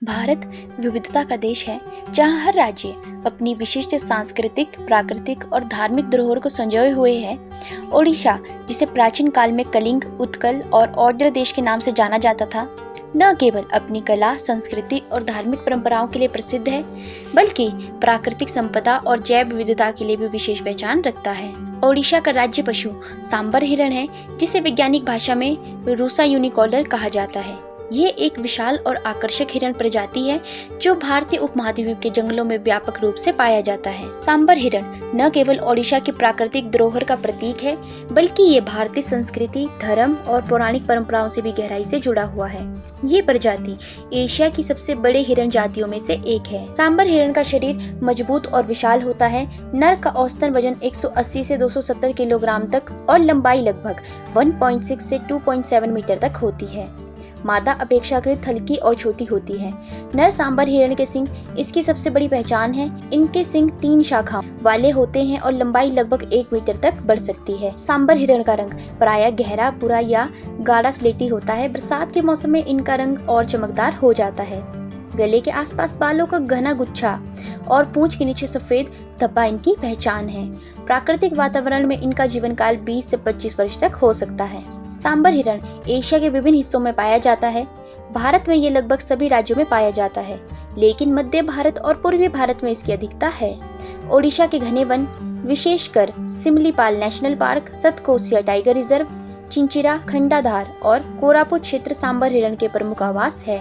भारत विविधता का देश है, जहाँ हर राज्य अपनी विशिष्ट सांस्कृतिक, प्राकृतिक और धार्मिक धरोहर को संजोए हुए है। ओडिशा, जिसे प्राचीन काल में कलिंग, उत्कल और औड्र देश के नाम से जाना जाता था, न केवल अपनी कला, संस्कृति और धार्मिक परंपराओं के लिए प्रसिद्ध है, बल्कि प्राकृतिक संपदा और जैव विविधता के लिए भी विशेष पहचान रखता है। ओडिशा का राज्य पशु सांबर हिरण है, जिसे वैज्ञानिक भाषा में रूसा यूनिकॉर्डर कहा जाता है। ये एक विशाल और आकर्षक हिरण प्रजाति है जो भारतीय उपमहाद्वीप के जंगलों में व्यापक रूप से पाया जाता है। सांबर हिरण न केवल ओडिशा की प्राकृतिक धरोहर का प्रतीक है, बल्कि ये भारतीय संस्कृति, धर्म और पौराणिक परंपराओं से भी गहराई से जुड़ा हुआ है। ये प्रजाति एशिया की सबसे बड़े हिरण जातियों में से एक है। सांबर हिरण का शरीर मजबूत और विशाल होता है। नर का औसतन वजन 180 से 270 किलोग्राम तक और लंबाई लगभग 1.6 से 2.7 मीटर तक होती है। मादा अपेक्षाकृत हल्की और छोटी होती है। नर सांबर हिरण के सींग इसकी सबसे बड़ी पहचान है। इनके सींग 3 शाखाओं वाले होते हैं और लंबाई लगभग 1 मीटर तक बढ़ सकती है। सांबर हिरण का रंग प्रायः गहरा भूरा या गाढ़ा स्लेटी होता है। बरसात के मौसम में इनका रंग और चमकदार हो जाता है। गले के आसपास बालों का घना गुच्छा और पूंछ के नीचे सफेद धब्बा इनकी पहचान है। प्राकृतिक वातावरण में इनका जीवन काल 20 से 25 वर्ष तक हो सकता है। सांबर हिरण एशिया के विभिन्न हिस्सों में पाया जाता है। भारत में ये लगभग सभी राज्यों में पाया जाता है, लेकिन मध्य भारत और पूर्वी भारत में इसकी अधिकता है। ओडिशा के घने वन, विशेषकर Similipal national park, Satkosia tiger reserve, Chinchira, Khandadhar और कोरापुट क्षेत्र सांबर हिरण के प्रमुख आवास है।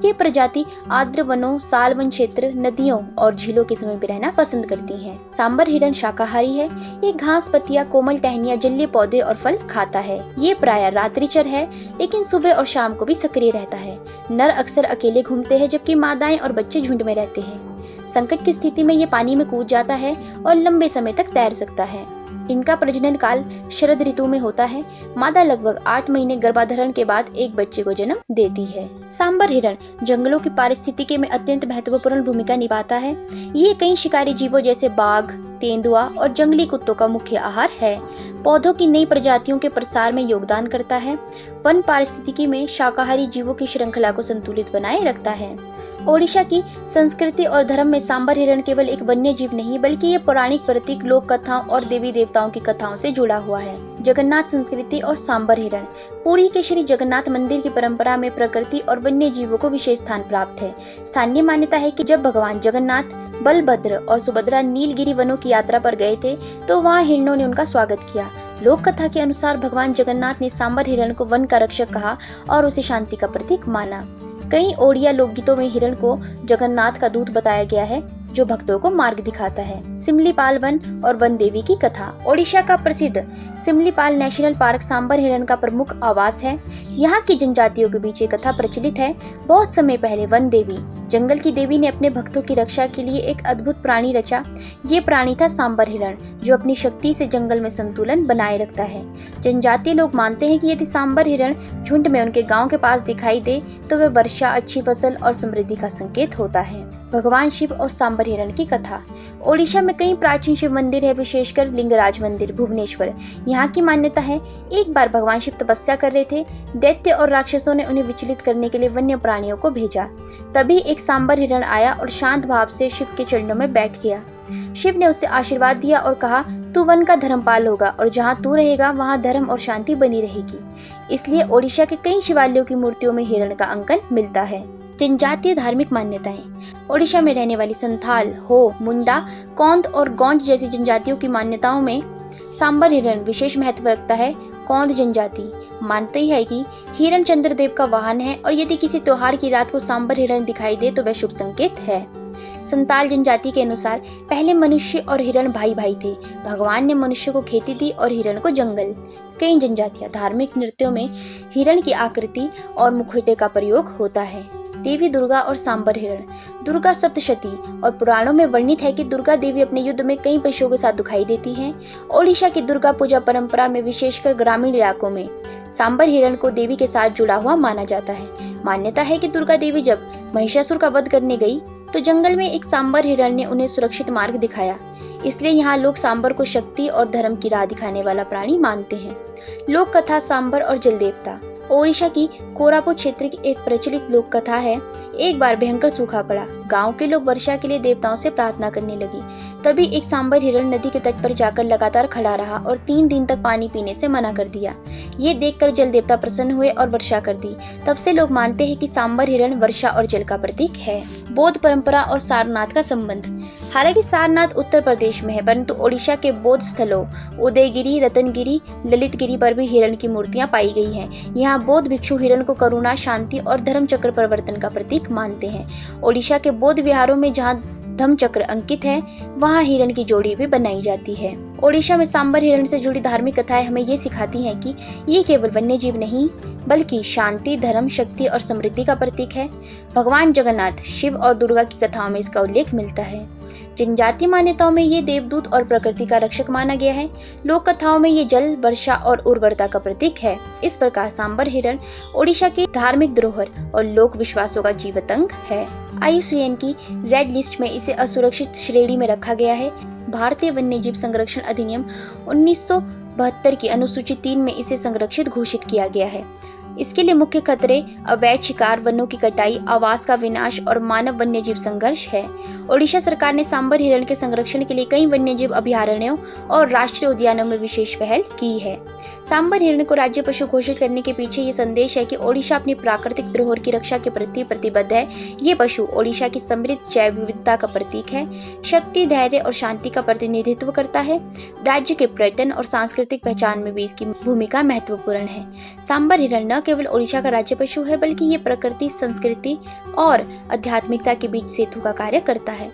ये प्रजाति आर्द्र वनों, साल वन क्षेत्र, नदियों और झीलों के समीप रहना पसंद करती हैं। सांबर हिरण शाकाहारी है। ये घास, पत्तियां, कोमल टहनियां, जलीय पौधे और फल खाता है। ये प्रायः रात्रिचर है, लेकिन सुबह और शाम को भी सक्रिय रहता है। नर अक्सर अकेले घूमते हैं, जबकि मादाएं और बच्चे झुंड में रहते हैं। संकट की स्थिति में ये पानी में कूद जाता है और लंबे समय तक तैर सकता है। इनका प्रजनन काल शरद ऋतु में होता है। मादा लगभग 8 महीने गर्भाधारण के बाद एक बच्चे को जन्म देती है। सांबर हिरण जंगलों की पारिस्थितिकी में अत्यंत महत्वपूर्ण भूमिका निभाता है। ये कई शिकारी जीवों जैसे बाघ, तेंदुआ और जंगली कुत्तों का मुख्य आहार है। पौधों की नई प्रजातियों के प्रसार में योगदान करता है। वन पारिस्थितिकी में शाकाहारी जीवों की श्रृंखला को संतुलित बनाए रखता है। ओडिशा की संस्कृति और धर्म में सांबर हिरण केवल एक वन्य जीव नहीं, बल्कि ये पौराणिक प्रतीक, लोक कथाओं और देवी देवताओं की कथाओं से जुड़ा हुआ है। जगन्नाथ संस्कृति और सांबर हिरण। पुरी के श्री जगन्नाथ मंदिर की परंपरा में प्रकृति और वन्य जीवों को विशेष स्थान प्राप्त है। स्थानीय मान्यता है कि जब भगवान जगन्नाथ, बलभद्र और सुभद्रा नीलगिरी वनों की यात्रा पर गए थे, तो वहाँ हिरणों ने उनका स्वागत किया। लोक कथा के अनुसार भगवान जगन्नाथ ने सांबर हिरण को वन का रक्षक कहा और उसे शांति का प्रतीक माना। कई ओडिया लोकगीतों में हिरण को जगन्नाथ का दूत बताया गया है, जो भक्तों को मार्ग दिखाता है। सिमलीपाल वन और वन देवी की कथा। ओडिशा का प्रसिद्ध सिमलीपाल नेशनल पार्क सांबर हिरण का प्रमुख आवास है। यहाँ की जनजातियों के बीच एक कथा प्रचलित है। बहुत समय पहले वन देवी, जंगल की देवी, ने अपने भक्तों की रक्षा के लिए एक अद्भुत प्राणी रचा। ये प्राणी था सांबर हिरण, जो अपनी शक्ति से जंगल में संतुलन बनाए रखता है। जनजातीय लोग मानते हैं कि यदि सांबर हिरण झुंड में उनके गांव के पास दिखाई दे, तो वह वर्षा, अच्छी फसल और समृद्धि का संकेत होता है। भगवान शिव और सांबर हिरण की कथा। ओडिशा में कई प्राचीन शिव मंदिर है, विशेषकर लिंगराज मंदिर, भुवनेश्वर। यहाँ की मान्यता है, एक बार भगवान शिव तपस्या कर रहे थे। दैत्य और राक्षसों ने उन्हें विचलित करने के लिए वन्य प्राणियों को भेजा। तभी एक सांबर हिरण आया और शांत भाव से शिव के चरणों में बैठ गया। शिव ने उसे आशीर्वाद दिया और कहा, तू वन का धर्मपाल होगा और जहाँ तू रहेगा वहाँ धर्म और शांति बनी रहेगी। इसलिए ओडिशा के कई शिवालयों की मूर्तियों में हिरण का अंकन मिलता है। जनजातीय धार्मिक मान्यताएं। ओडिशा में रहने वाली संथाल, हो, मुंडा, कौंद और गौंज जैसी जनजातियों की मान्यताओं में सांबर हिरण विशेष महत्व रखता है। कौंद जनजाति मानती है कि हिरण चंद्रदेव का वाहन है और यदि किसी त्योहार की रात को सांबर हिरण दिखाई दे तो वह शुभ संकेत है। संताल जनजाति के अनुसार पहले मनुष्य और हिरण भाई भाई थे। भगवान ने मनुष्य को खेती दी और हिरण को जंगल। कई जनजातियां धार्मिक नृत्यों में हिरण की आकृति और मुखौटे का प्रयोग होता है। देवी दुर्गा और सांबर हिरण। दुर्गा सप्तशती और पुराणों में वर्णित है कि दुर्गा देवी अपने युद्ध में कई पशुओं के साथ दिखाई देती हैं। ओडिशा की दुर्गा पूजा परंपरा में, विशेषकर ग्रामीण इलाकों में, सांबर हिरण को देवी के साथ जुड़ा हुआ माना जाता है। मान्यता है कि दुर्गा देवी जब महिषासुर का वध करने गई, तो जंगल में एक सांबर हिरण ने उन्हें सुरक्षित मार्ग दिखाया। इसलिए यहाँ लोग सांबर को शक्ति और धर्म की राह दिखाने वाला प्राणी मानते हैं। लोक कथा सांबर और जल देवता। ओडिशा की कोरापुट क्षेत्र की एक प्रचलित लोक कथा है। एक बार भयंकर सूखा पड़ा। गांव के लोग वर्षा के लिए देवताओं से प्रार्थना करने लगी। तभी एक सांबर हिरण नदी के तट पर जाकर लगातार खड़ा रहा और 3 दिन तक पानी पीने से मना कर दिया। ये देखकर जल देवता प्रसन्न हुए और वर्षा कर दी। तब से लोग मानते हैं कि सांबर हिरण वर्षा और जल का प्रतीक है। बौद्ध परंपरा और सारनाथ का संबंध। हालांकि सारनाथ उत्तर प्रदेश में है, परंतु ओडिशा के बौद्ध स्थलों उदयगिरी, रतनगिरी, ललितगिरी पर भी हिरण की मूर्तियां पाई गई हैं। यहाँ बौद्ध भिक्षु हिरण को करुणा, शांति और धर्म चक्र परिवर्तन का प्रतीक मानते हैं। ओडिशा के बौद्ध विहारों में जहाँ धम्म चक्र अंकित है, वहाँ हिरण की जोड़ी भी बनाई जाती है। ओडिशा में सांबर हिरण से जुड़ी धार्मिक कथाएं हमें ये सिखाती हैं कि ये केवल वन्य जीव नहीं, बल्कि शांति, धर्म, शक्ति और समृद्धि का प्रतीक है। भगवान जगन्नाथ, शिव और दुर्गा की कथाओं में इसका उल्लेख मिलता है। जनजातीय मान्यताओं में ये देवदूत और प्रकृति का रक्षक माना गया है। लोक कथाओं में ये जल, वर्षा और उर्वरता का प्रतीक है। इस प्रकार सांबर हिरण ओडिशा की धार्मिक धरोहर और लोक विश्वासों का जीवंत अंग है। IUCN की रेड लिस्ट में इसे असुरक्षित श्रेणी में रखा गया है। भारतीय वन्यजीव संरक्षण अधिनियम 1972 की अनुसूची 3 में इसे संरक्षित घोषित किया गया है। इसके लिए मुख्य खतरे अवैध शिकार, वनों की कटाई, आवास का विनाश और मानव वन्यजीव संघर्ष है। ओडिशा सरकार ने सांबर हिरण के संरक्षण के लिए कई वन्यजीव अभयारण्यों और राष्ट्रीय उद्यानों में विशेष पहल की है। सांबर हिरण को राज्य पशु घोषित करने के पीछे ये संदेश है कि ओडिशा अपनी प्राकृतिक धरोहर की रक्षा के प्रति प्रतिबद्ध है। ये पशु ओडिशा की समृद्ध जैव विविधता का प्रतीक है, शक्ति, धैर्य और शांति का प्रतिनिधित्व करता है। राज्य के पर्यटन और सांस्कृतिक पहचान में भी इसकी भूमिका महत्वपूर्ण है। सांबर हिरण न केवल ओडिशा का राज्य पशु है, बल्कि ये प्रकृति, संस्कृति और आध्यात्मिकता के बीच सेतु का कार्य करता है।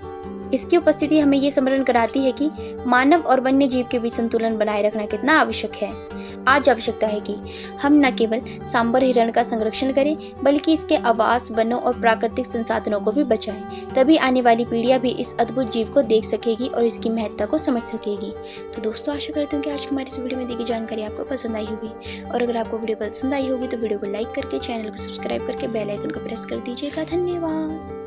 इसकी उपस्थिति हमें ये स्मरण कराती है कि मानव और वन्य जीव के बीच संतुलन बनाए रखना कितना आवश्यक है। आज आवश्यकता है कि हम न केवल सांबर हिरण का संरक्षण करें, बल्कि इसके आवास, वनों और प्राकृतिक संसाधनों को भी बचाएं। तभी आने वाली पीढ़ियां भी इस अद्भुत जीव को देख सकेगी और इसकी महत्ता को समझ सकेगी। तो दोस्तों, आशा करती हूँ कि आज की हमारी इस वीडियो में दी गई जानकारी आपको पसंद आई होगी। और अगर आपको वीडियो पसंद आई होगी तो वीडियो को लाइक करके, चैनल को सब्सक्राइब करके बेल आइकन को प्रेस कर दीजिएगा। धन्यवाद।